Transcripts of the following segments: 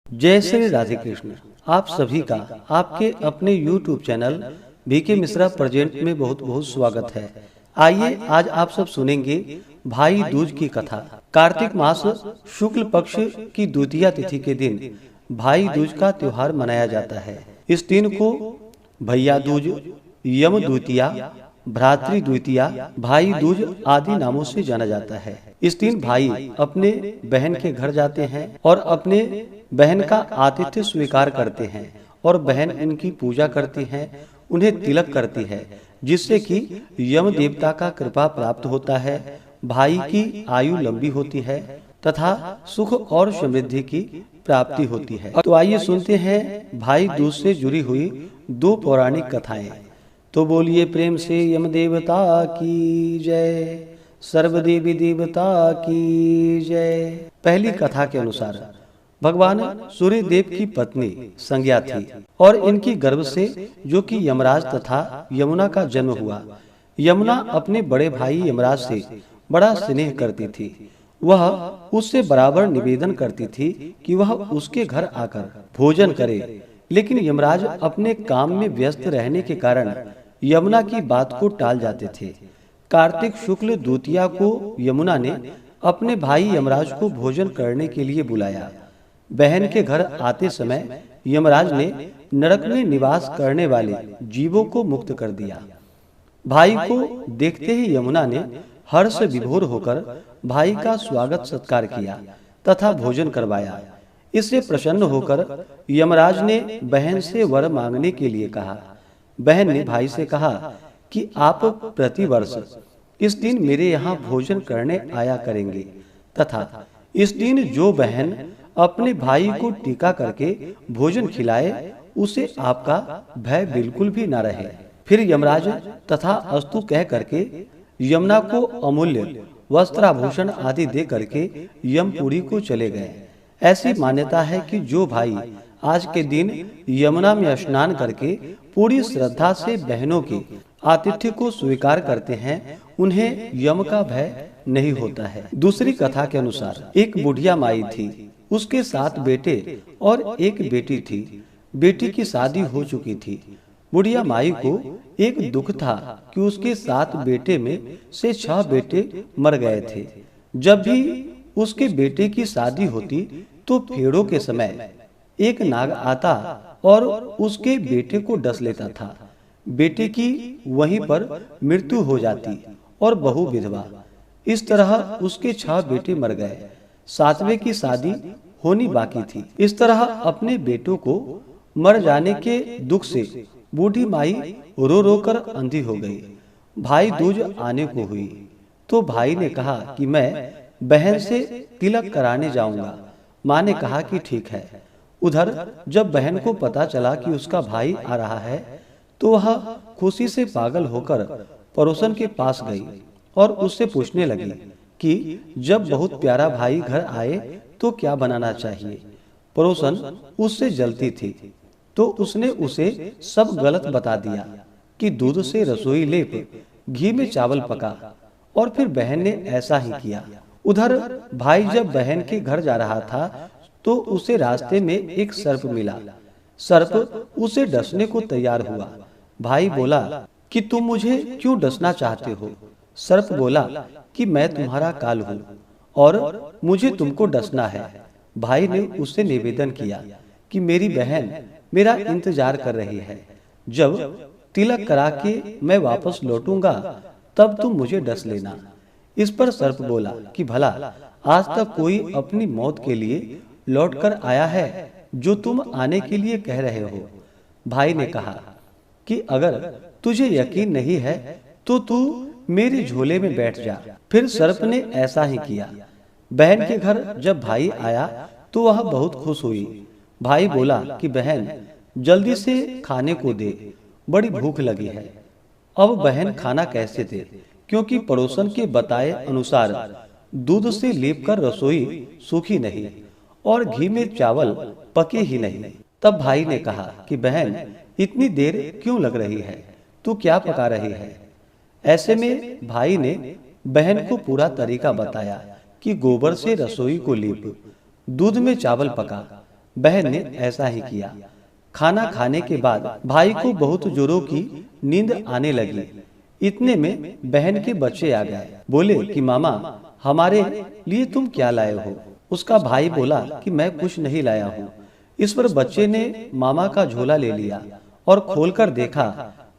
जय श्री राधे कृष्ण। आप सभी का आपके अपने YouTube channel BK Mishra present में बहुत बहुत स्वागत है। आइए आज आप सब सुनेंगे भाई दूज की कथा। कार्तिक मास शुक्ल पक्ष की द्वितीया तिथि के दिन भाई दूज का त्योहार मनाया जाता है। इस दिन को भैया दूज, यम द्वितीया, भ्रातृ द्वितीया, भाई दूज आदि नामों से जाना जाता है। इस दिन भाई अपने बहन के घर जाते हैं और अपने बहन का आतिथ्य स्वीकार करते हैं और बहन इनकी पूजा करती है, उन्हें तिलक करती है, जिससे कि यम देवता का कृपा प्राप्त होता है, भाई की आयु लंबी होती है तथा सुख और समृद्धि की प्राप्ति होती है। तो आइए सुनते हैं भाई दूज से जुड़ी हुई दो पौराणिक कथाएं। तो बोलिए प्रेम से यम देवता की जय, सर्वदेवी देवता की जय। पहली कथा के अनुसार भगवान सूर्य देव की पत्नी संज्ञा थी और इनकी गर्भ से जो कि यमराज तथा यमुना का जन्म हुआ। यमुना अपने बड़े भाई यमराज से बड़ा स्नेह करती थी। वह उससे बराबर निवेदन करती थी कि वह उसके घर आकर भोजन करे, लेकिन यमराज अपने काम में व्यस्त रहने के कारण यमुना की बात को टाल जाते थे। कार्तिक शुक्ल द्वितीया को यमुना ने अपने भाई यमराज को भोजन करने के लिए बुलाया। बहन के घर आते समय यमराज ने नरक में निवास करने वाले जीवों को मुक्त कर दिया। भाई को देखते ही यमुना ने हर्ष विभोर होकर भाई का स्वागत सत्कार किया तथा भोजन करवाया। इससे प्रसन्न होकर यमराज ने बहन से वर मांगने के लिए कहा। बहन ने भाई से कहा कि आप प्रतिवर्ष इस दिन मेरे यहाँ भोजन करने आया करेंगे तथा इस दिन जो बहन अपने भाई को टीका करके भोजन खिलाए उसे आपका भय बिल्कुल भी न रहे। फिर यमराज तथा अस्तु कह करके यमुना को अमूल्य वस्त्राभूषण आदि दे करके यमपुरी को चले गए। ऐसी मान्यता है कि जो भाई आज के दिन यमुना में स्नान करके पूरी श्रद्धा से बहनों के आतिथ्य को स्वीकार करते हैं, उन्हें यम का भय नहीं होता है। दूसरी कथा के अनुसार एक बुढ़िया माई थी, उसके 7 बेटे और एक बेटी थी। बेटी की शादी हो चुकी थी। बुढ़िया माई को एक दुख था कि उसके 7 बेटे में से 6 बेटे मर गए थे। जब भी उसके बेटे की शादी होती तो फेरों के समय एक नाग आता और उसके बेटे को डस लेता था। बेटे की वहीं पर मृत्यु हो जाती और बहू विधवा। इस तरह उसके 6 बेटे मर गए। 7वें की शादी होनी बाकी थी। इस तरह अपने बेटों को मर जाने के दुख से बूढ़ी माई रो रो कर अंधी हो गई। भाई दूज आने को हुई तो भाई ने कहा कि मैं बहन से तिलक कराने जाऊंगा। माँ ने कहा कि ठीक है। उधर जब बहन को पता चला कि उसका भाई आ रहा है तो वह खुशी से पागल होकर पड़ोसन के पास गई और उससे पूछने लगी कि जब बहुत प्यारा भाई घर आए तो क्या बनाना चाहिए। पड़ोसन उससे जलती थी तो उसने उसे सब गलत बता दिया कि दूध से रसोई लेप, घी में चावल पका, और फिर बहन ने ऐसा ही किया। उधर भाई जब बहन के घर जा रहा था तो उसे रास्ते में एक सर्प मिला। सर्प उसे डसने को तैयार हुआ। भाई बोला कि तुम मुझे क्यों डसना चाहते हो। सर्प बोला कि मैं तुम्हारा काल हूँ और मुझे तुमको डसना है। भाई ने उससे निवेदन किया कि मेरी बहन मेरा इंतजार कर रही है। जब तिलक करा के मैं वापस लौटूंगा तब तुम मुझे डस लेना। इस पर सर्प बोला कि भला आज तक कोई अपनी मौत के लिए लौट कर आया है जो तुम आने के लिए कह रहे हो। भाई ने कहा कि अगर तुझे यकीन नहीं है तो तू मेरे झोले में बैठ जा। फिर सर्प ने ऐसा ही किया। बहन के घर जब भाई आया तो वह बहुत खुश हुई। भाई बोला कि बहन जल्दी से खाने को दे, बड़ी भूख लगी है। अब बहन खाना कैसे दे, क्योंकि पड़ोसन के बताए अनुसार दूध से लेपकर रसोई सूखी नहीं और घी में चावल पके ही नहीं। तब भाई ने कहा कि बहन इतनी देर क्यों लग रही है, तू क्या पका रही है। ऐसे में भाई ने बहन को पूरा तरीका बताया कि गोबर से रसोई को लीप, दूध में चावल पका, बहन ने ऐसा ही किया। खाना खाने के बाद भाई को बहुत जोरों की नींद आने लगी। इतने में बहन के बच्चे आ गए। बोले कि मामा, हमारे लिए तुम क्या लाए हो? उसका भाई बोला कि मैं कुछ नहीं लाया हूँ। इस पर बच्चे ने मामा का झोला ले लिया और खोलकर देखा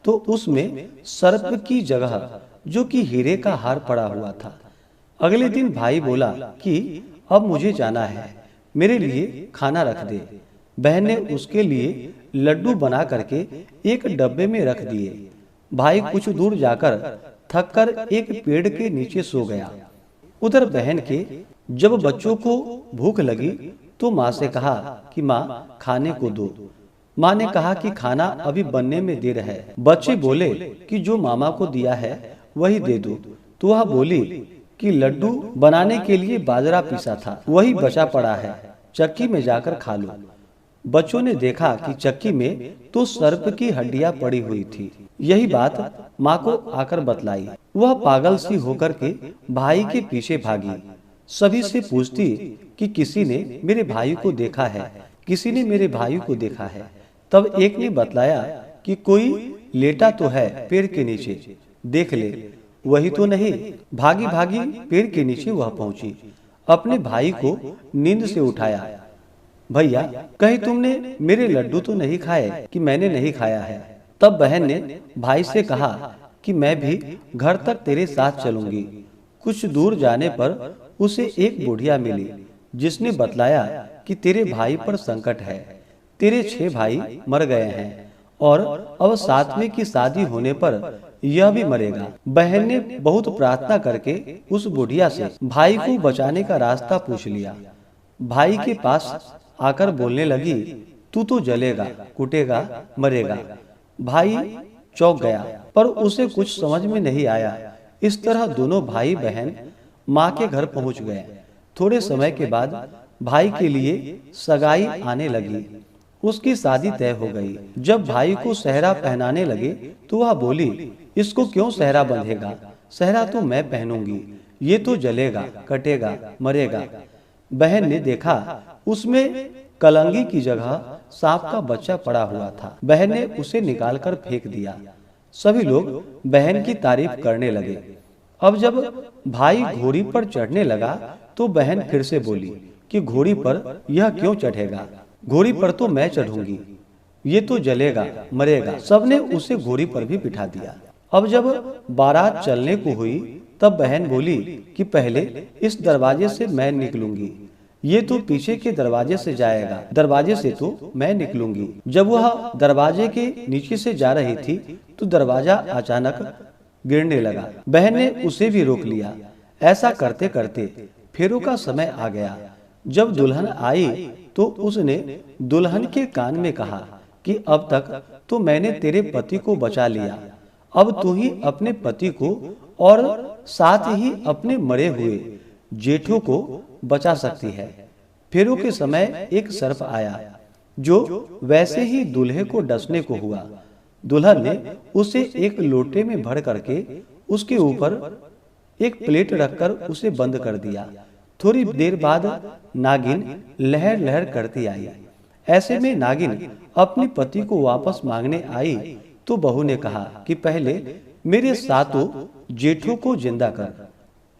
तो उसमें सर्प की जगह जो कि हीरे का हार पड़ा हुआ था। अगले दिन भाई बोला कि अब मुझे जाना है, मेरे लिए खाना रख दे। बहन ने उसके लिए लड्डू बना करके एक डब्बे में रख दिए। भाई कुछ दूर जाकर थककर एक पेड़ के नीचे सो गया। उधर बहन के जब बच्चों को भूख लगी तो माँ से कहा कि माँ, खाने को दो। माँ ने कहा कि खाना अभी बनने में देर है। बच्चे बोले कि जो मामा को दिया है वही दे दो। तो वह बोली कि लड्डू बनाने के लिए बाजरा पीसा था, वही बचा पड़ा है, चक्की में जाकर खा लो। बच्चों ने देखा कि चक्की में तो सर्प की हड्डियां पड़ी हुई थी। यही बात माँ को आकर बतलाई। वह पागल सी होकर के भाई के पीछे भागी। सभी से पूछती कि किसी ने मेरे भाई को देखा है, किसी ने मेरे भाई को देखा है। तब एक ने बतलाया कि कोई लेटा तो है पेड़ के नीचे, देख ले। वही तो नहीं। भागी भागी पेड़ के नीचे वह पहुंची, अपने भाई को नींद से उठाया। भैया, कहीं तुमने मेरे लड्डू तो नहीं खाए? कि मैंने नहीं खाया है। तब बहन ने भाई से कहा कि मैं भी घर तक तेरे साथ चलूंगी। कुछ दूर जाने पर उसे एक बुढ़िया मिली जिसने बतलाया कि तेरे भाई पर संकट है, तेरे 6 भाई मर गए हैं और अब 7वें की शादी होने पर यह भी मरेगा। बहन ने बहुत प्रार्थना करके उस बुढ़िया से भाई को बचाने का रास्ता पूछ लिया। भाई के पास आकर बोलने लगी, तू तो जलेगा, कुटेगा, मरेगा। भाई चौंक गया, पर उसे कुछ समझ में नहीं आया। इस तरह दोनों भाई बहन माँ के घर पहुँच गए। थोड़े समय के बाद भाई के लिए सगाई आने लगी। उसकी शादी तय हो गई। जब भाई को सेहरा पहनाने लगे तो वह बोली, इसको क्यों सेहरा बंधेगा? सेहरा तो मैं पहनूंगी, ये तो जलेगा, कटेगा, मरेगा। बहन ने देखा उसमें कलंगी की जगह सांप का बच्चा पड़ा हुआ था। बहन ने उसे निकालकर फेंक दिया। सभी लोग बहन की तारीफ करने लगे। अब जब भाई घोड़ी पर चढ़ने लगा तो बहन फिर से बोली कि घोड़ी पर यह क्यों चढ़ेगा? घोड़ी पर तो मैं चढ़ूंगी, ये तो जलेगा, मरेगा। सबने उसे घोड़ी पर भी बिठा दिया। अब जब बारात चलने को हुई तब बहन बोली कि पहले इस दरवाजे से मैं निकलूंगी, ये तो पीछे के दरवाजे से जाएगा, दरवाजे से तो मैं निकलूंगी। जब वह दरवाजे के नीचे से जा रही थी तो दरवाजा अचानक गिरने लगा। बहन ने उसे भी रोक लिया। ऐसा करते करते फेरों का समय आ गया। जब दुल्हन आई तो उसने दुल्हन के कान में कहा कि अब तक तो मैंने तेरे पति को बचा लिया, अब तू ही अपने पति को और साथ ही अपने मरे हुए जेठों को बचा सकती है। फेरों के समय एक सर्प आया जो वैसे ही दूल्हे को डसने को हुआ। दुल्हन ने उसे एक लोटे में भर करके उसके ऊपर एक प्लेट रखकर उसे बंद कर दिया। थोड़ी देर बाद नागिन लहर लहर करती आई। ऐसे में नागिन अपने पति को वापस मांगने आई तो बहू ने कहा कि पहले मेरे सातों जेठों को जिंदा कर।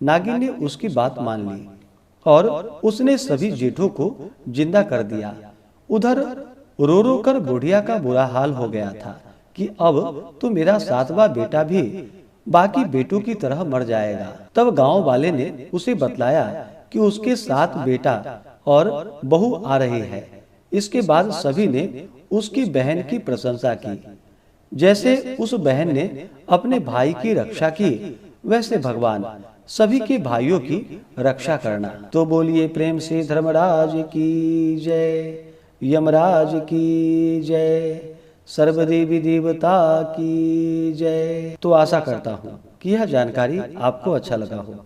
नागिन ने उसकी बात मान ली और उसने सभी जेठों को जिंदा कर दिया। उधर रो रो कर बुढ़िया का बुरा हाल हो गया था कि अब तो मेरा 7वां बेटा भी बाकी बेटों की तरह मर जाएगा। तब गांव वाले ने उसे बतलाया कि उसके 7 बेटा और बहू आ रही है। इसके बाद सभी ने उसकी बहन की प्रशंसा की। जैसे उस बहन ने अपने भाई की रक्षा की, वैसे भगवान सभी के भाइयों की रक्षा करना। तो बोलिए प्रेम से धर्मराज की जय, यमराज की जय, सर्वदेवी देवता की जय। तो आशा करता हूँ कि यह जानकारी आपको अच्छा लगा हो।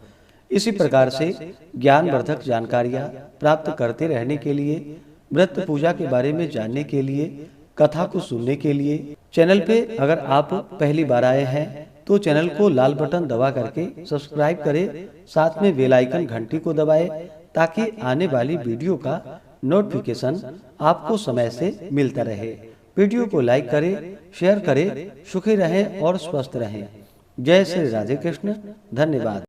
इसी प्रकार से ज्ञानवर्धक जानकारियाँ प्राप्त करते रहने के लिए, व्रत पूजा के बारे में जानने के लिए, कथा को सुनने के लिए चैनल पे अगर आप पहली बार आए हैं तो चैनल को लाल बटन दबा करके सब्सक्राइब करें, साथ में बेल आइकन घंटी को दबाएं ताकि आने वाली वीडियो का नोटिफिकेशन आपको समय से मिलता रहे। वीडियो को लाइक करें, शेयर करें। सुखी रहें और स्वस्थ रहें। जय श्री राधे कृष्ण। धन्यवाद।